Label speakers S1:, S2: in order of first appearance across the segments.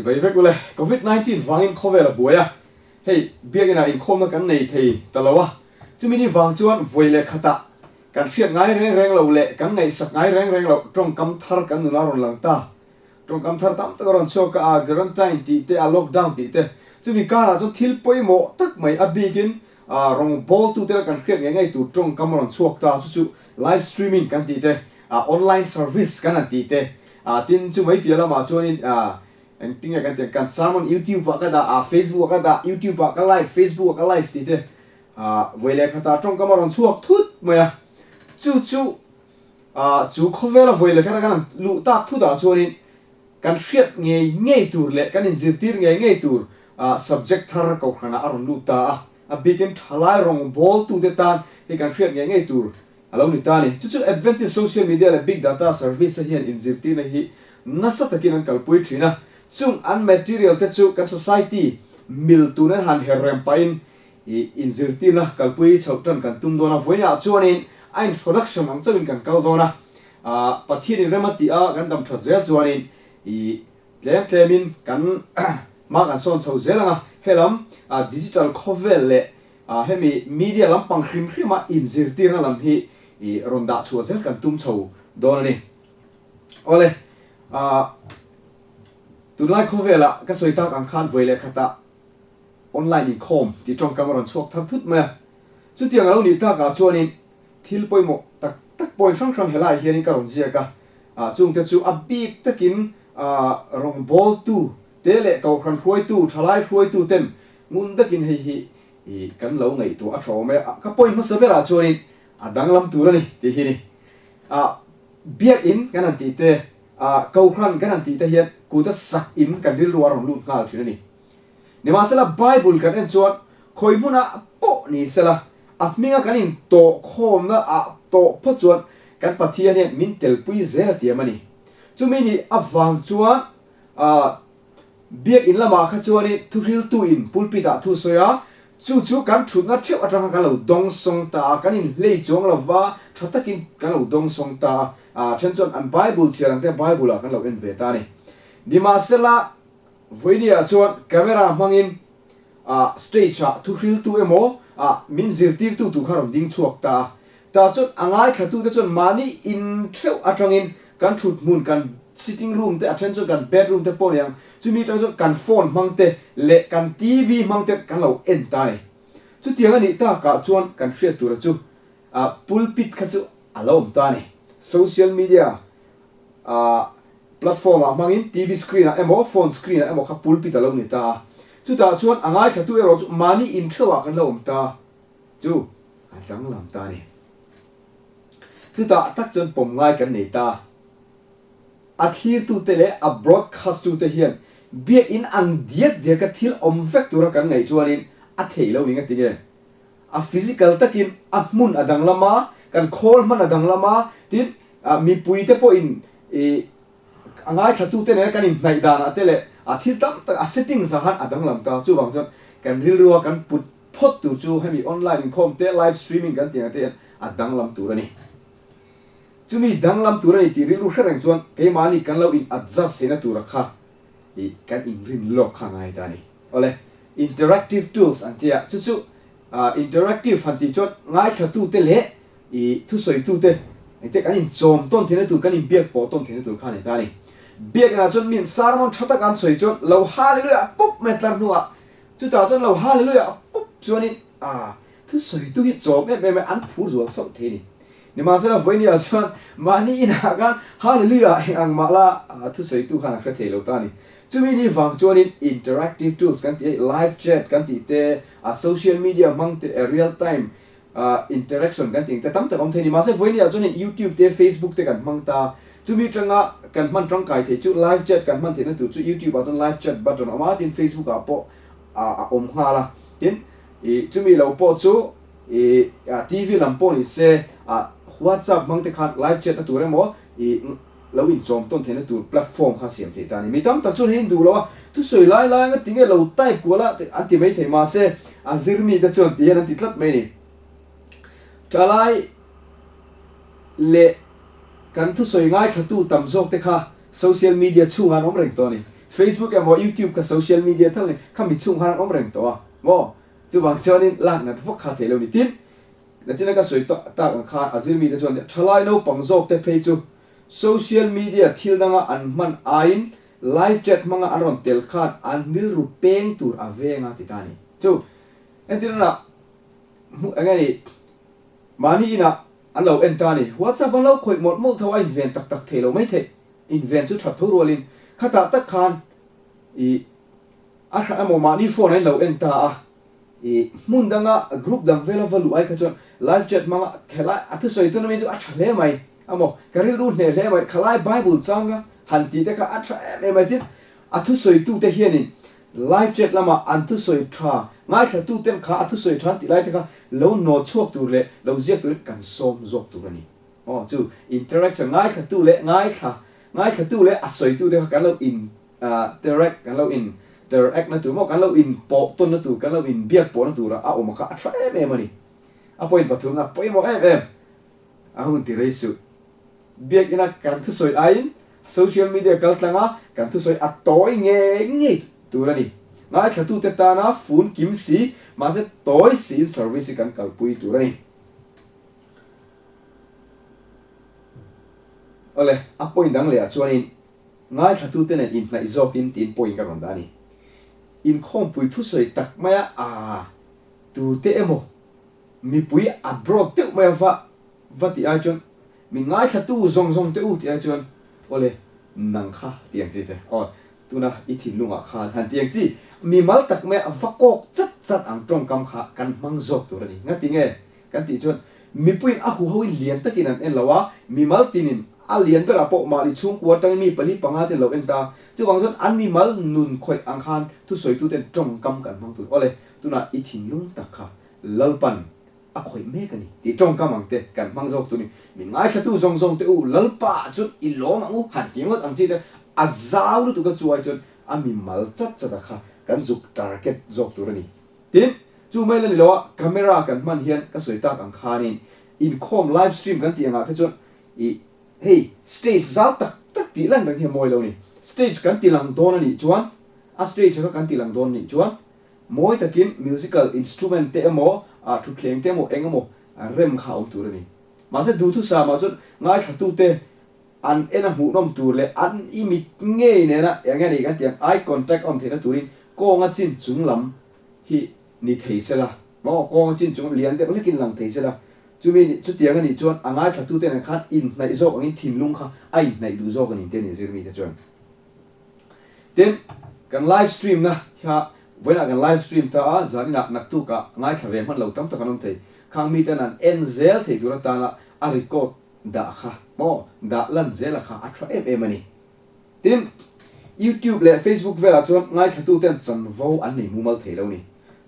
S1: vậy với cô COVID-19 vang in COVID là bùa à hey biết cái nào in không nó cắn này thì ta lâu à chứ mình đi vang chuan vui lệ khata cắn phiệt ngay reng lâu lệ cắn ngày sặc ngay reng lâu trong cắm thar cắn nụ lao lòng ta trong cắm thar tam ta còn so cả quarantine tí te lockdown tí te chứ mình cả là cho thiếu bôi mỏ tắc mấy abikin rong ball tu te cắn phiệt ngay tu trong cắm còn suộc ta chú live streaming cắn tí te online service cắn tí te tin chú mấy bia là mà chuan anh tin là cái salmon YouTube hoặc cái Facebook hoặc cái YouTube hoặc cái live Facebook hoặc cái live tí thế vậy là khata trong cái mà chuộc thút mà chú không về là vậy là cái lũ tạc thút à cho nên cái phiết nghe tour lệ cái nên dịch tiền nghe tour subject thar câu khana aron lũ ta begin thalai rong ball tu te tan thì cái phiết nghe tour alo ni ta ni chú advantage social media là big data service hiện in dịch tiền này hi nasa takin ang kalpui thina chung unmaterial te chu kan society mil tu nan han herrem pain in zirtina kalpui chautan kan tum dona voina chuanin a introduction ang chawin kan kal dona pathian in remati a kan dam that zel chuanin tlemin kan ma kan son chho zelanga helam digital khovel le hemi media lam pang khrim khima in zirtina lam hi ronda chu zel kan tum chho dona ni ole tu lai kho ve la ka soi ta ang khan voi le khata online in khom ti trong camera chok thar thut ma chu tiang lo ni ta ka chuanin thil poi mo tak point sang helai hian ka ron zia ka chung te chu abi takin rong ball tu te le kau khan khoi tu thalai khoi tu tem mun takin hi kan lo ngai tu a thaw me ka point ma sabera chuanin danglam tu ra ni ti hi ni biak in kan an ti te câu khăn cái này thì ta hiện cú ta sặc in cái đi luar rồi luôn ngal thế này nếu mà sẽ là Bible cái này chọn khôi muốn bộ ni sẽ là mình cái này tổ khom na tổ phát chọn cái phát hiện này mình tel pui dễ là tiệm này chúng mình đi vàng chọn biết in là mà cái chọn này thu hil tu in pulpit thu soya chú cái chút nó theo ở trong cái lầu đông sông ta cái này lấy chọn là va thật tất nhiên cái lầu đông sông ta chân chọn an Bible chia rằng cái Bible là cái lầu in về ta này đi mà sẽ là với đi chọn camera mang in stage thu hil tu emo min zirtir tu kharom ding chuak ta chọn angai khatu te chọn mani in theo ở trong in cái chút mun cái sitting room te chân chọn cái bedroom te pon yang chú mi chọn cái phone mang te le cái TV mang te cái lầu in ta này chú tiếng anh ta cả chọn cái phía tu ra chú pulpit khát chú alom ta này social media platform mang in TV screen emo phone screen emo kha pulpit alom ni ta chú ta chọn angai khatu ero chú mani in theo cái lầu ta chú đang làm ta này chú ta tắc chọn pom ngai cái này ta adhere tu te le broadcast tu te hian biak in ang diak ka thil omvek tura kan ngai chuanin thei lo ninga tinge physical takin mun adang lama kan khol man adang lama tin mi pui te po in angai thatu te ne kan in nai dan atele thil tam ta setting sa han adang lam ta chu wang chon kan ril ruwa kan put phot tu chu hemi online in khom te live streaming kan tinga te adang lam tura ni chumi danglam tura ni ti rilu kharang chuan ke mani kan lo in adjust sena tura kha kan in rin lok kha ngai ta ni ole interactive tools antia chu interactive hanti chot ngai khatu te le thu soi tu te te kan in chom ton thene tu kan in biak po ton thene tu kha ni ta ni biak na chon min sarmon thata kan soi chot lo hallelujah pop metlar nuwa chu ta chon lo hallelujah pop chuanin thu soi tu hi chom me an phu zo so the ni ni ma se la voi ni a chuan mani ina kan hallelujah ang mala thu sei tu khana khra thelo ta ni chumi ni wang chuan in interactive tools kan ti live chat kan ti te social media mang te real time interaction kan ti te tam ta om the ni ma se voi ni a chuan YouTube te Facebook te kan mang ta chumi tanga kan man tang kai the chu live chat kan man the na tu chu YouTube aton live chat button ama tin Facebook a po om hala tin chumi lo po chu TV lam po ni se WhatsApp mang te khan live chat na tur emo lo in chom ton thena tur platform kha siam the ta ni mitam tak chun hin du lo tu soi lai nga tinge lo type ko la anti mai thei ma se azirmi ta chon ti an ti tlat mai ni talai le kan tu soi ngai thatu tam jok te kha social media chu an om reng to ni Facebook emo YouTube ka social media thang ni khami chung han om reng to mo chu bang chonin lak na vok kha thelo ni tin na china ka soi to ta kan kha azil mi de chon thalai no pangjok te phei chu social media thil danga an man ain live chat manga aron tel khat an nil ru peng tur avenga titani chu entina angani mani ina an lo entani WhatsApp an lo khoi mot mol thawa invent tak tak thelo mai the invent chu that thurolin khata tak khan i a mo mani phone an lo enta a i mundanga group dang vela valu ai ka chon live chat manga khela athu soi tu na me chu a thale mai amo karil ru ne le mai khalai bible changa hanti te ka atra me mai tin athu soi tu te hianin live chat lama antu soi tha ngai kha tu tem kha athu soi than ti lai te kha lo no chok tu le lo ziak tu kan som zok tu ni chu interaction ngai kha tu le ngai kha tu le a soi tu te kan lo in direct kan lo in direct na tu mo kan lo in po ton na tu kan lo in biak po na tu ra a o ma kha atra me mani a point pathum na point mo em a hun ti reisu biak ina kan thu soi ain social media kal tlanga kan thu soi a toy nge tu ra ni ngai kha tu te ta na phone kim si ma se toy sin service kan kal pui tu ra ni ole a point dang le a chuanin ngai kha tu te nen in na izok in tin point ka ron da ni in khom pui thu soi tak maya a tu te emo mi pui abroad te maya va ti a chon mi ngai kha tu zong te u ti a chon ole nang kha tiang chi te tuna ithin lunga khan han tiang chi mi mal tak me avakok chat ang tong kam kha kan mang zok tu rani ngati nge kan ti chon mi puin a hu hoin lian takin an en lawa mi mal tinin a lian bera po ma li chung kwa tang mi pali panga te lo enta chu wang zon an mi mal nun khoi ang khan tu soi tu ten tong kam kan mang tu ole tuna ithin lung tak kha lalpan a khoi me kani ti tong kam ang te kan mang zok tu ni mi ngai kha tu zong te u lalpa chu i lo mang u han tiangot ang chi te azau lu tu ka chuai chon ami mal chat kha kan zuk target zok tu rani tin chu mai la ni lo camera kan man hian ka soi tak ang khanin in khom live stream kan ti anga the chon i hey stage zau tak ti lan bang he moi lo ni stage kan ti lang don ani chuan a stage ka kan ti lang don ni chuan moi takin musical instrument te emo a thu thleng te mo engamo rem kha om tu rani ma se du thu sa ma chon ngai kha tu te an ena hu nom tur le an imi nge ne na yang ni kan tiang eye contact om thena turin ko nga chin chung lam hi ni theisela mo ko nga chin chung lian te lekin lang theisela chumi ni chu tiang ani chon anga tha tu te na khan in nai zo angin thin lung kha ai nai du zo kan in te ni zirmi te chon then kan live stream na kha when kan live stream ta a zani nak tu ka ngai thave man lo tam ta kanom thei khang mi tan an enzel thei dura ta la a record da kha mo da lan zela kha atra em ani tin YouTube le Facebook vela chon ngai thatu ten chan vo an nei mumal thelo ni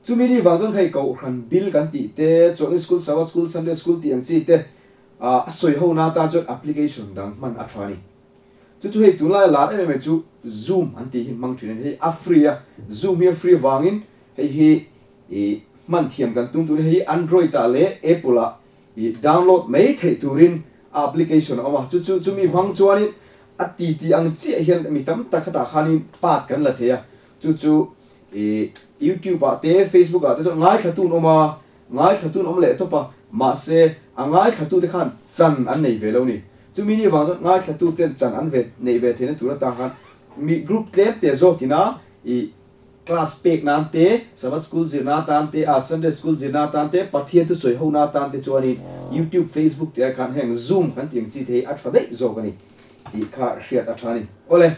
S1: chumi ni wangton khai ko khan bill kan ti te chon school sawa school Sunday school ti ang chi te a soi ho na ta chon application dang man athani chu hei tu la em chu Zoom an ti hin mang thinen hei a free a Zoom here free wangin hei e man thiam kan tung tu hei Android ta le Apple a i download mai thei turin application ama chu mi phang chuani ati ang chi hian mi tam ta khata khani pat kan la theya chu e YouTube a te Facebook a te so ngai khatun oma ngai khatun om le to pa ma se angai khatu te khan chan an nei ve lo ni chu mi ni wang ngai khatu ten chan an ve nei ve thena tura ta khan mi group clap te zo kina i class pek nan te Sabbath school zina tan te a Sunday school zina tan te pathian tu soi ho na tan te chuani YouTube Facebook te khan heng Zoom kan tiang chi the a thadai zo kani ti kha hriat a thani ole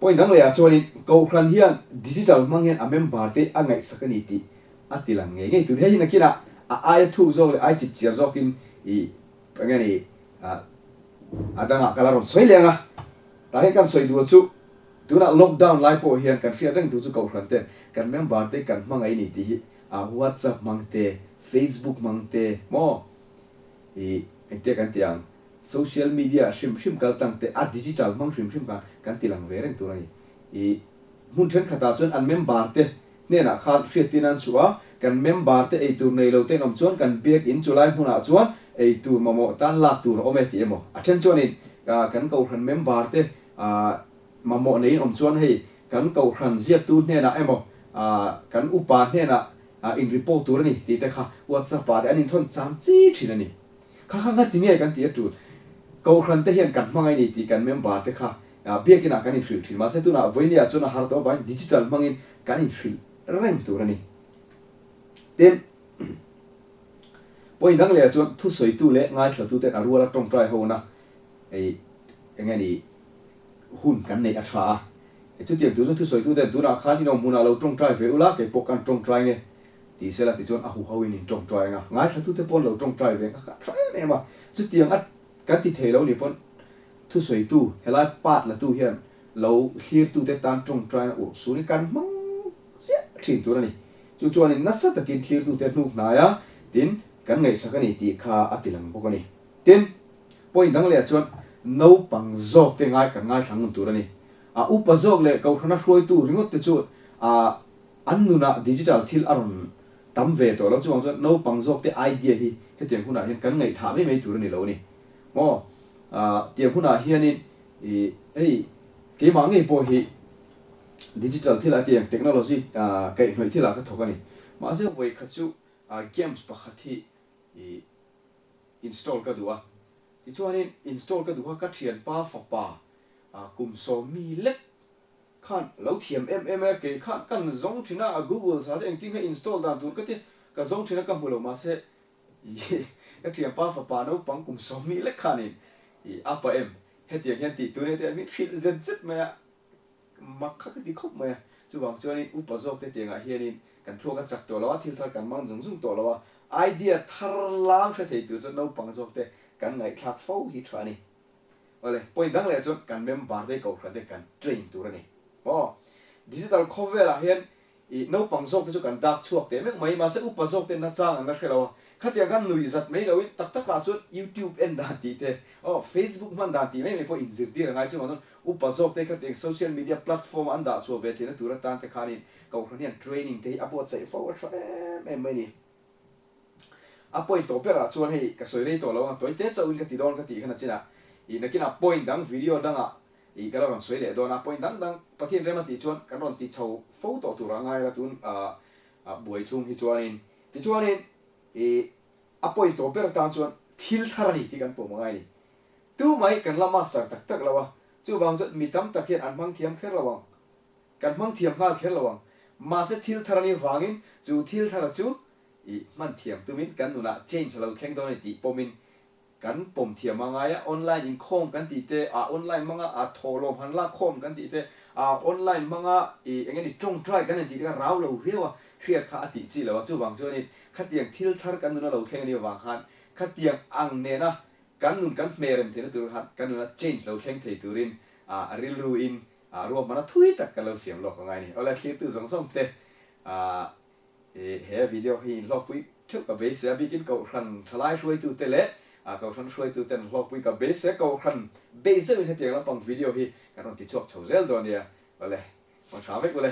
S1: point dang le a chuani ko khan hian digital manghen a member te angai sakani ti atilang nge tu he na kina a ai thu zo le ai chip chia zo kin i pangani a adanga kalaron soi lenga ta he kan soi du chu tuna lockdown lai po hian kan hriat dang tu chu ko khan te kan member te kan mangai ni ti a WhatsApp mangte Facebook mangte mo i ente kan tiang social media shim kal tang te a digital mang shim kan tilang ve reng tu ni i mun then khata chon an member te ne na khan hriatin an chuwa kan member te ei tur nei lo te nom chon kan biak in chulai huna chuan ei tur mamo tan la tur ome ti emo a then chuan in kan ko khan member te mà mọi này ông chuan hay cắn cầu khăn giết tu nè na em cắn upa nè na in report tu này thì thế khá WhatsApp để anh in thon chăm chỉ chỉ này khá khá ngắt tiếng nghe cắn tiếng tu cầu khăn thế hiện cắn mang này thì cắn member thế khá biết cái nào cắn in free mà sẽ tu nào với nhà cho nó hard over digital mang in cắn in free reng tu này then point dang le chuan thu soi tu le ngai thla tu te arua la tong trai ho na ei enga ni hun kan nei atha chu tiang tu thu soi tu te tu na khan ni no muna lo tong trai ve ula ke pokan tong trai nge ti se la ti chuan a hu ho in tong trai nga ngai thla tu te pon lo tong trai ve ka trai me ma chu tiang at kan ti thei lo ni pon thu soi tu helai pat la tu hian lo hlir tu te tan tong trai na u su ni kan mang sia thin tu ni chu chuan in nasa takin hlir tu te hnuk na ya tin kan ngai sakani ti kha atilang bokani tin point dang le chuan no pang zok te ngai kan ngai thlang tur ani upa zok le ko khana hroi tu ringot te chu annuna digital thil aron tam ve to lo chuang chuan no pang zok te idea hi hetiang huna hian kan ngai tha me me tur ani lo ni mo tiang huna hian in ei ke ma ngai po hi digital thil atiang technology kai hnoi thila ka thokani ma se voi khachu games pakhathi install ka duwa ti chuanin install ka duwa ka thian pa fa pa kum so mi lek khan lo thiam ke khan kan zong thina google sa eng ting ha install dan tur ka ti ka zong thina ka mulo ma se ka thiam pa fa pa no pang kum so mi lek khanin apa em hetiang hian ti tu ne te mi thil zet zet ma mak kha ti khop ma chu wang chuanin upa zok te tenga hianin kan thua ka chak to lawa thil thar kan mang zung to lawa idea thar lam kha thei tu chu no pang zok te kan ngai thak fo hi thani ole point dang le chu kan mem bar de ko khra de kan train tu rani digital cover la hian no pang zok chu kan dak chuak te mek mai ma se upa zok te na chang an na khelawa khatia kan nui zat mai lo tak tak ka chu YouTube en da ti te Facebook man da ti mai po inzir ti ngai chu ma upa zok te kha te social media platform an da chu ve te na tura tan te khanin ko khanian training te about sai forward em mai ni point to pera chuan hei ka soi rei to lo toy te chawin ka ti don ka ti khana china na kina point dang video danga ka lo soi le do na point dang pathin rema ti chuan kan ron ti chho photo tu ra ngai la tun buai chung hi chuanin ti chuanin point to pera tan chuan thil tharani ti kan po mangai ni tu mai kan lama sak tak tak lawa chu wang jot mi tam takhian an mang thiam kher lawang kan mang thiam hal kher lawang ma se thil tharani wangin chu thil thara chu man thiam tumin kan nuna change lo thleng don ti pomin kan pom thiam mangaya online in khom kan ti te online manga tholom han la khom kan ti te online manga engeni tong try kan ti ka raw lo rewa khiat kha ati chi lo chu wang chu ni khatiang thil thar kan nuna lo thleng ni wang khan khatiang ang ne na kan nun kan merem the na tur han kan nuna change lo thleng thei turin ril ru in ro mana thui tak ka lo siam lo ka ngai ni ola khi tu zong song te he video hi lo pui thuk ka base ya bikin ko khan thalai hroi tu te le ko khan hroi tu ten lo pui ka base ko khan base we he tiang la pang video hi kan on ti chok chho zel do nia ole on traffic ole